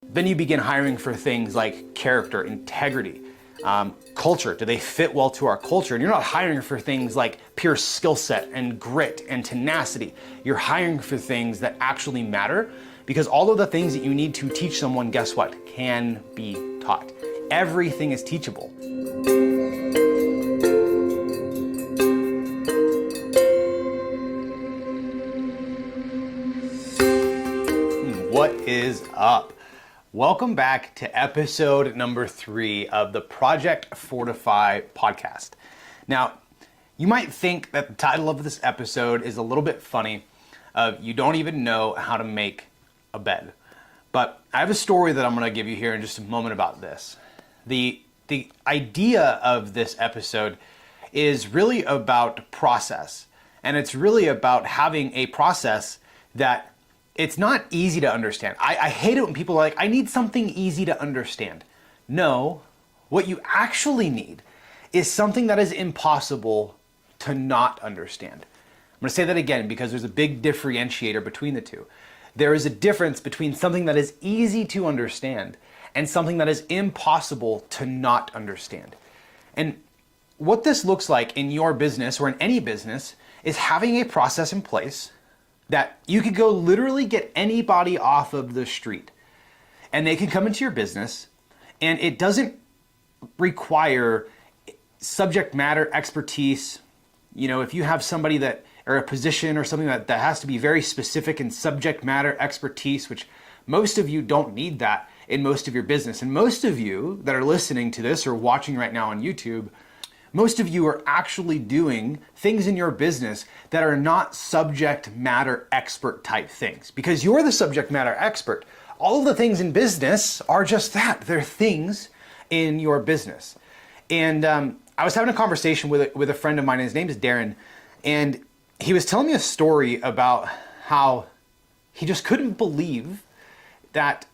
Then you begin hiring for things like character, integrity, culture. Do they fit well to our culture? And you're not hiring for things like pure skill set and grit and tenacity. You're hiring for things that actually matter, because all of the things that you need to teach someone, guess what, can be taught. Everything is teachable. What is up? Welcome back to episode number 3 of the Project Fortify podcast. Now, you might think that the title of this episode is a little bit funny. You don't even know how to make a bed. But I have a story that I'm going to give you here in just a moment about this. The idea of this episode is really about process. And it's really about having a process that it's not easy to understand. I hate it when people are like, I need something easy to understand. No, what you actually need is something that is impossible to not understand. I'm gonna say that again because there's a big differentiator between the two. There is a difference between something that is easy to understand and something that is impossible to not understand. And what this looks like in your business or in any business is having a process in place that you could go literally get anybody off of the street and they can come into your business, and it doesn't require subject matter expertise. You know, if you have somebody that, or a position or something that has to be very specific in subject matter expertise, which most of you don't need that in most of your business. And most of you that are listening to this or watching right now on YouTube, most of you are actually doing things in your business that are not subject matter expert type things, because you're the subject matter expert. All of the things in business are just that. They're things in your business. And I was having a conversation with a friend of mine. His name is Darren. And he was telling me a story about how he just couldn't believe that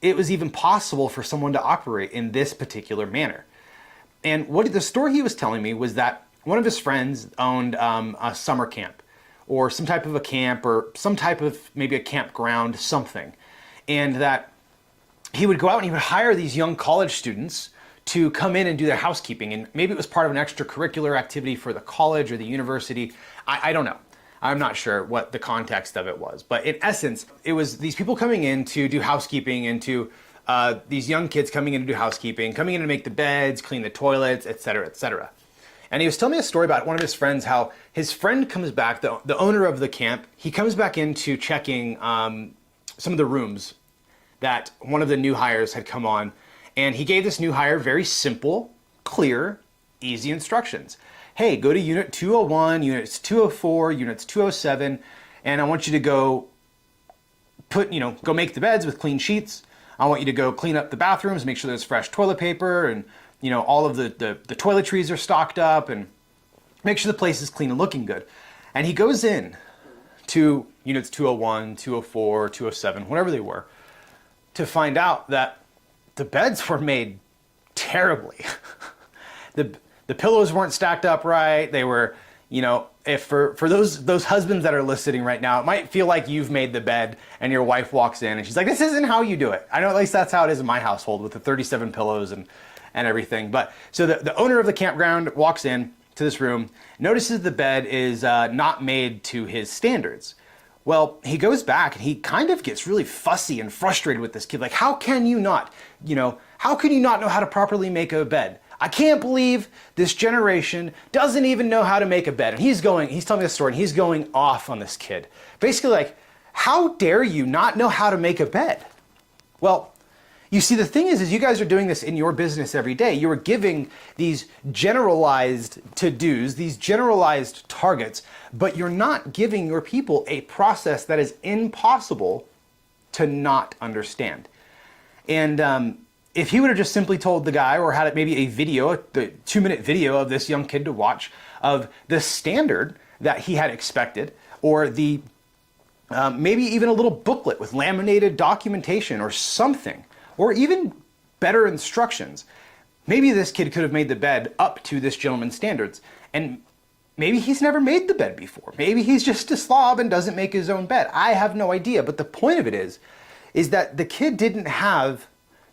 it was even possible for someone to operate in this particular manner. And what the story he was telling me was that one of his friends owned a summer camp or some type of a camp or some type of maybe a campground, something. And that he would go out and he would hire these young college students to come in and do their housekeeping. And maybe it was part of an extracurricular activity for the college or the university. I don't know. I'm not sure what the context of it was. But in essence, it was these people coming in to do housekeeping and to these young kids coming in to do housekeeping, coming in to make the beds, clean the toilets, etc., etc. And he was telling me a story about one of his friends, how his friend comes back, the owner of the camp, he comes back into checking some of the rooms that one of the new hires had come on. And he gave this new hire very simple, clear, easy instructions. Hey, go to unit 201, units 204, units 207, and I want you to go go make the beds with clean sheets. I want you to go clean up the bathrooms, make sure there's fresh toilet paper, and all of the toiletries are stocked up, and make sure the place is clean and looking good. And he goes in to units 201, 204, 207, whatever they were, to find out that the beds were made terribly. The pillows weren't stacked up right. They were, if for those husbands that are listening right now, it might feel like you've made the bed and your wife walks in and she's like, this isn't how you do it. I know at least that's how it is in my household with the 37 pillows and everything. But so the owner of the campground walks in to this room, notices the bed is not made to his standards. Well, he goes back and he kind of gets really fussy and frustrated with this kid. Like, how can you not know how to properly make a bed? I can't believe this generation doesn't even know how to make a bed. And he's telling me this story, and he's going off on this kid. Basically like, how dare you not know how to make a bed? Well, you see, the thing is you guys are doing this in your business every day. You are giving these generalized to-dos, these generalized targets, but you're not giving your people a process that is impossible to not understand. And if he would have just simply told the guy, or had it maybe a video, the 2-minute video of this young kid to watch of the standard that he had expected, or the maybe even a little booklet with laminated documentation or something, or even better instructions, maybe this kid could have made the bed up to this gentleman's standards. And maybe he's never made the bed before. Maybe he's just a slob and doesn't make his own bed. I have no idea. But the point of it is is that the kid didn't have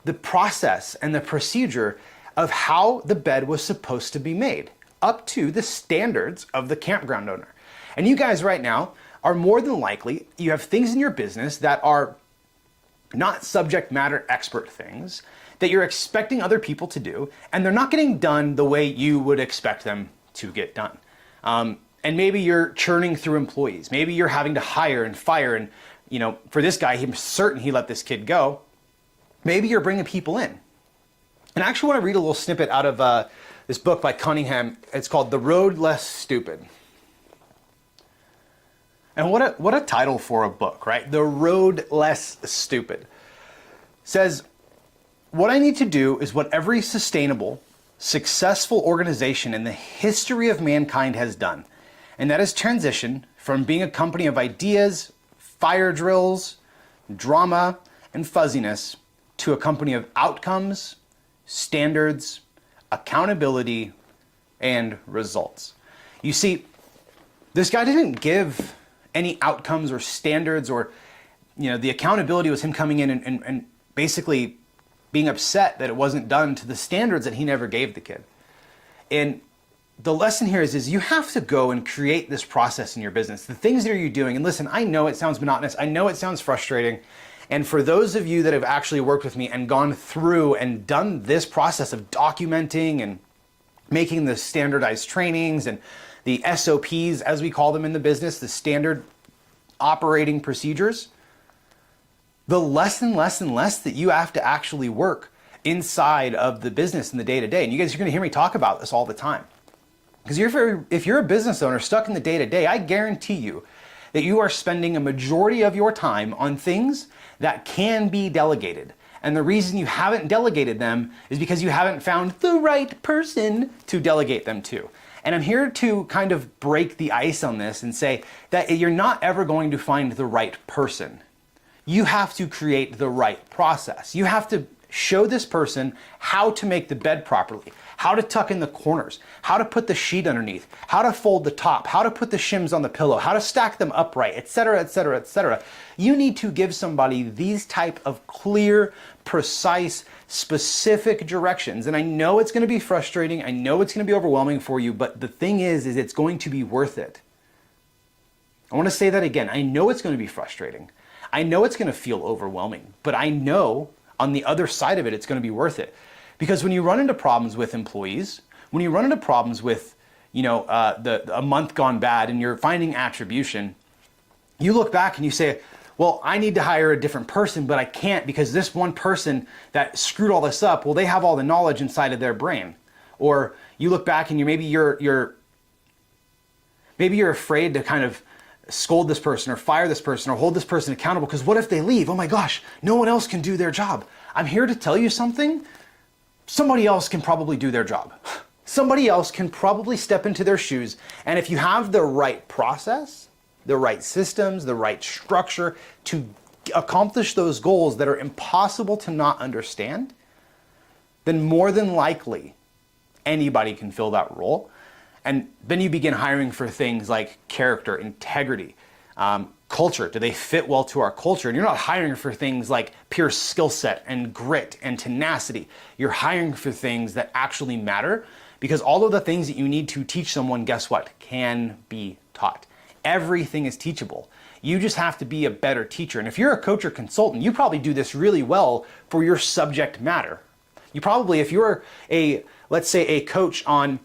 the process and the procedure of how the bed was supposed to be made up to the standards of the campground owner. And you guys right now are more than likely, you have things in your business that are not subject matter expert things that you're expecting other people to do, and they're not getting done the way you would expect them to get done. And maybe you're churning through employees. Maybe you're having to hire and fire, and for this guy, he's certain he let this kid go. Maybe you're bringing people in. And I actually want to read a little snippet out of this book by Cunningham. It's called The Road Less Stupid. And what a title for a book, right? The Road Less Stupid. Says, what I need to do is what every sustainable, successful organization in the history of mankind has done. And that is transition from being a company of ideas, fire drills, drama, and fuzziness to a company of outcomes, standards, accountability, and results. You see, this guy didn't give any outcomes or standards, or the accountability was him coming in and basically being upset that it wasn't done to the standards that he never gave the kid. And the lesson here is you have to go and create this process in your business. The things that you're doing, and listen, I know it sounds monotonous, I know it sounds frustrating, and for those of you that have actually worked with me and gone through and done this process of documenting and making the standardized trainings and the SOPs, as we call them in the business, the standard operating procedures, the less and less and less that you have to actually work inside of the business in the day-to-day. And you guys are going to hear me talk about this all the time. Because if you're a business owner stuck in the day-to-day, I guarantee you that you are spending a majority of your time on things that can be delegated. And the reason you haven't delegated them is because you haven't found the right person to delegate them to. And I'm here to kind of break the ice on this and say that you're not ever going to find the right person. You have to create the right process. You have to show this person how to make the bed properly, how to tuck in the corners, how to put the sheet underneath, how to fold the top, how to put the shims on the pillow, how to stack them upright, etc., etc., etc. You need to give somebody these type of clear, precise, specific directions. And I know it's going to be frustrating. I know it's going to be overwhelming for you, but the thing is it's going to be worth it. I want to say that again. I know it's going to be frustrating. I know it's going to feel overwhelming, but I know on the other side of it, it's going to be worth it. Because when you run into problems with employees, when you run into problems with, a month gone bad and you're finding attribution, you look back and you say, well, I need to hire a different person, but I can't because this one person that screwed all this up, well, they have all the knowledge inside of their brain. Or you look back and maybe you're afraid to kind of scold this person or fire this person or hold this person accountable because what if they leave? Oh my gosh, no one else can do their job. I'm here to tell you something. Somebody else can probably do their job. Somebody else can probably step into their shoes. And if you have the right process, the right systems, the right structure to accomplish those goals that are impossible to not understand, then more than likely anybody can fill that role. And then you begin hiring for things like character, integrity, culture. Do they fit well to our culture? And you're not hiring for things like pure skill set and grit and tenacity. You're hiring for things that actually matter because all of the things that you need to teach someone, guess what, can be taught. Everything is teachable. You just have to be a better teacher. And if you're a coach or consultant, you probably do this really well for your subject matter. You probably, if you're let's say a coach on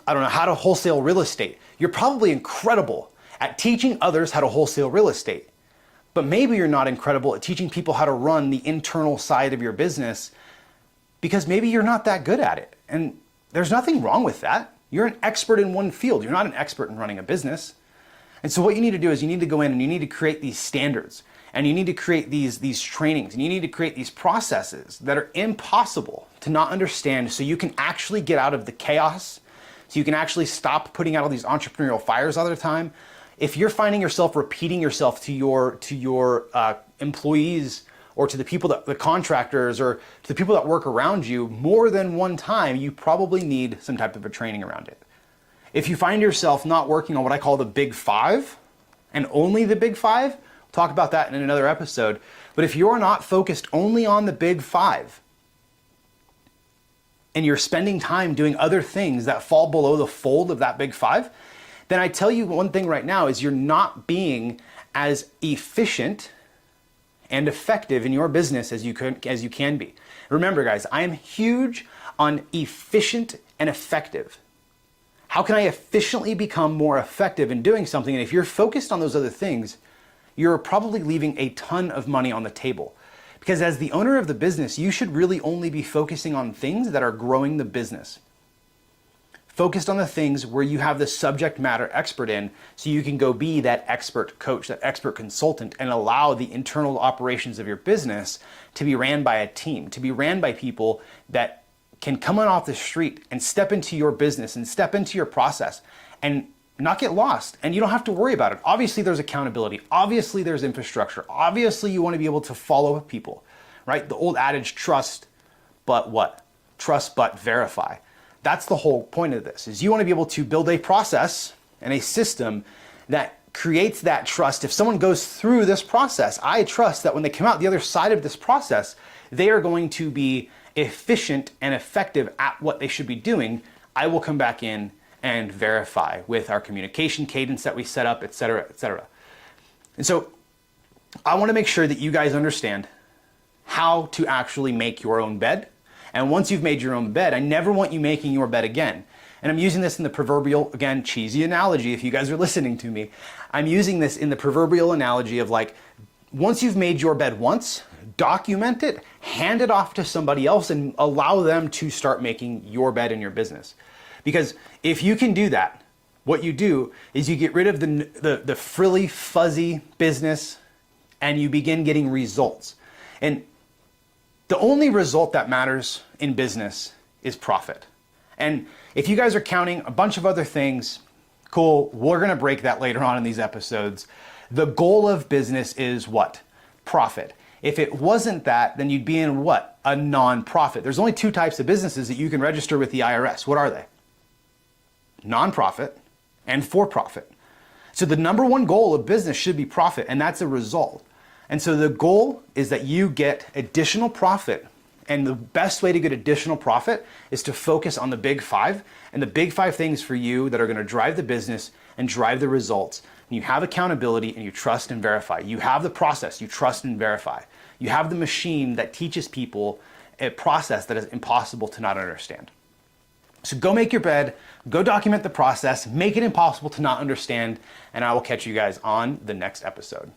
how to wholesale real estate, you're probably incredible at teaching others how to wholesale real estate. But maybe you're not incredible at teaching people how to run the internal side of your business because maybe you're not that good at it. And there's nothing wrong with that. You're an expert in one field. You're not an expert in running a business. And so what you need to do is you need to go in and you need to create these standards and you need to create these trainings and you need to create these processes that are impossible to not understand so you can actually get out of the chaos. So you can actually stop putting out all these entrepreneurial fires all the time. If you're finding yourself repeating yourself to your employees or to the contractors or to the people that work around you more than one time, you probably need some type of a training around it. If you find yourself not working on what I call the big five and only the big five, we'll talk about that in another episode. But if you're not focused only on the big five, and you're spending time doing other things that fall below the fold of that big five, then I tell you one thing right now is you're not being as efficient and effective in your business as you can be. Remember, guys, I am huge on efficient and effective. How can I efficiently become more effective in doing something? And if you're focused on those other things, you're probably leaving a ton of money on the table. Because as the owner of the business, you should really only be focusing on things that are growing the business. Focused on the things where you have the subject matter expert in, so you can go be that expert coach, that expert consultant, and allow the internal operations of your business to be ran by a team, to be ran by people that can come on off the street and step into your business and step into your process and not get lost. And you don't have to worry about it. Obviously, there's accountability. Obviously, there's infrastructure. Obviously, you want to be able to follow up people, right? The old adage, trust, but what? Trust, but verify. That's the whole point of this, is you want to be able to build a process and a system that creates that trust. If someone goes through this process, I trust that when they come out the other side of this process, they are going to be efficient and effective at what they should be doing. I will come back in and verify with our communication cadence that we set up, et cetera, et cetera. And so I want to make sure that you guys understand how to actually make your own bed. And once you've made your own bed, I never want you making your bed again. And I'm using this in the proverbial, again, cheesy analogy, if you guys are listening to me. I'm using this in the proverbial analogy of like, once you've made your bed once, document it, hand it off to somebody else, and allow them to start making your bed in your business. Because if you can do that, what you do is you get rid of the frilly, fuzzy business, and you begin getting results. And the only result that matters in business is profit. And if you guys are counting a bunch of other things, cool, we're gonna break that later on in these episodes. The goal of business is what? Profit. If it wasn't that, then you'd be in what? A non-profit. There's only two types of businesses that you can register with the IRS. What are they? Non-profit and for-profit. So the number one goal of business should be profit, and that's a result. And so the goal is that you get additional profit. And the best way to get additional profit is to focus on the big five, and the big five things for you that are going to drive the business and drive the results. And you have accountability and you trust and verify. You have the process, you trust and verify. You have the machine that teaches people a process that is impossible to not understand. So go make your bed, go document the process, make it impossible to not understand, and I will catch you guys on the next episode.